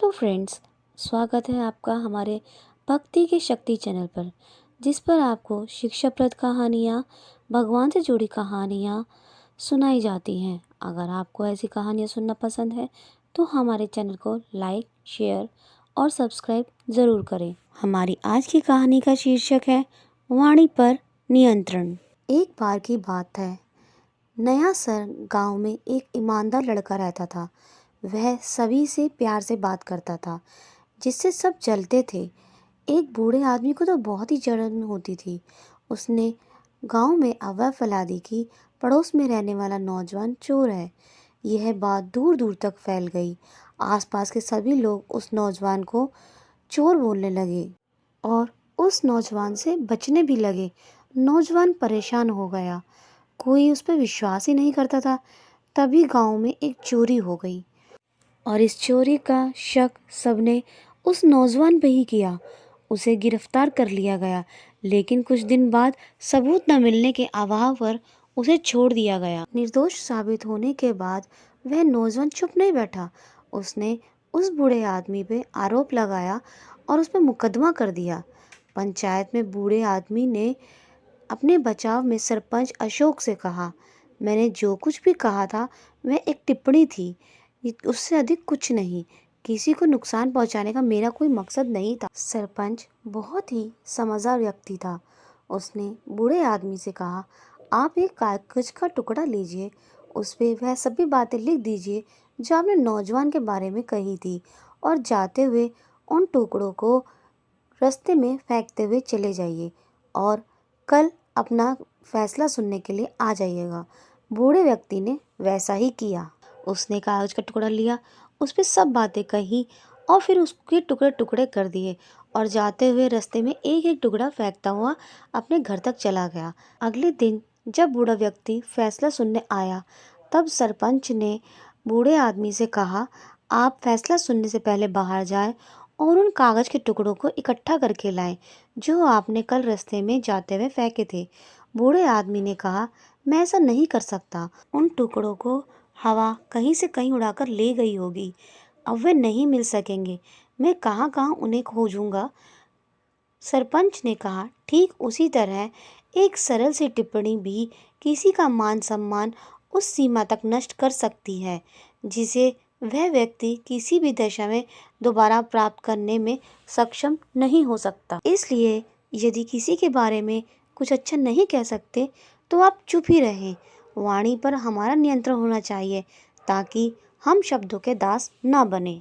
Hello friends, स्वागत है आपका हमारे भक्ति की शक्ति चैनल पर, जिस पर आपको शिक्षाप्रद कहानियाँ, भगवान से जुड़ी कहानियाँ सुनाई जाती हैं। अगर आपको ऐसी कहानियाँ सुनना पसंद है तो हमारे चैनल को लाइक, शेयर और सब्सक्राइब ज़रूर करें। हमारी आज की कहानी का शीर्षक है वाणी पर नियंत्रण। एक बार की बात है, नया सर गांव में एक ईमानदार लड़का रहता था। वह सभी से प्यार से बात करता था, जिससे सब जलते थे। एक बूढ़े आदमी को तो बहुत ही जलन होती थी। उसने गांव में अफवाह फैला दी कि पड़ोस में रहने वाला नौजवान चोर है। यह बात दूर दूर तक फैल गई। आसपास के सभी लोग उस नौजवान को चोर बोलने लगे और उस नौजवान से बचने भी लगे। नौजवान परेशान हो गया, कोई उस पर विश्वास ही नहीं करता था। तभी गांव में एक चोरी हो गई और इस चोरी का शक सबने उस नौजवान पे ही किया। उसे गिरफ्तार कर लिया गया, लेकिन कुछ दिन बाद सबूत न मिलने के अभाव पर उसे छोड़ दिया गया। निर्दोष साबित होने के बाद वह नौजवान चुप नहीं बैठा। उसने उस बूढ़े आदमी पे आरोप लगाया और उस पर मुकदमा कर दिया। पंचायत में बूढ़े आदमी ने अपने बचाव में सरपंच अशोक से कहा, मैंने जो कुछ भी कहा था वह एक टिप्पणी थी, उससे अधिक कुछ नहीं। किसी को नुकसान पहुंचाने का मेरा कोई मकसद नहीं था। सरपंच बहुत ही समझदार व्यक्ति था। उसने बूढ़े आदमी से कहा, आप एक कागज का टुकड़ा लीजिए, उस पे वह सभी बातें लिख दीजिए जो आपने नौजवान के बारे में कही थी, और जाते हुए उन टुकड़ों को रास्ते में फेंकते हुए चले जाइए और कल अपना फैसला सुनने के लिए आ जाइएगा। बूढ़े व्यक्ति ने वैसा ही किया। उसने कागज का टुकड़ा लिया, उस पर सब बातें कही और फिर उसके टुकड़े टुकड़े कर दिए और जाते हुए रास्ते में एक एक टुकड़ा फेंकता हुआ अपने घर तक चला गया। अगले दिन जब बूढ़ा व्यक्ति फैसला सुनने आया, तब सरपंच ने बूढ़े आदमी से कहा, आप फैसला सुनने से पहले बाहर जाएं और उन कागज के टुकड़ों को इकट्ठा करके लाएं जो आपने कल रास्ते में जाते हुए फेंके थे। बूढ़े आदमी ने कहा, मैं ऐसा नहीं कर सकता। उन टुकड़ों को हवा कहीं से कहीं उड़ाकर ले गई होगी। अब वे नहीं मिल सकेंगे। मैं कहाँ कहाँ उन्हें खोजूंगा। सरपंच ने कहा, ठीक उसी तरह एक सरल सी टिप्पणी भी किसी का मान सम्मान उस सीमा तक नष्ट कर सकती है जिसे वह व्यक्ति किसी भी दशा में दोबारा प्राप्त करने में सक्षम नहीं हो सकता। इसलिए यदि किसी के बारे में कुछ अच्छा नहीं कह सकते तो आप चुप ही रहें। वाणी पर हमारा नियंत्रण होना चाहिए ताकि हम शब्दों के दास ना बने।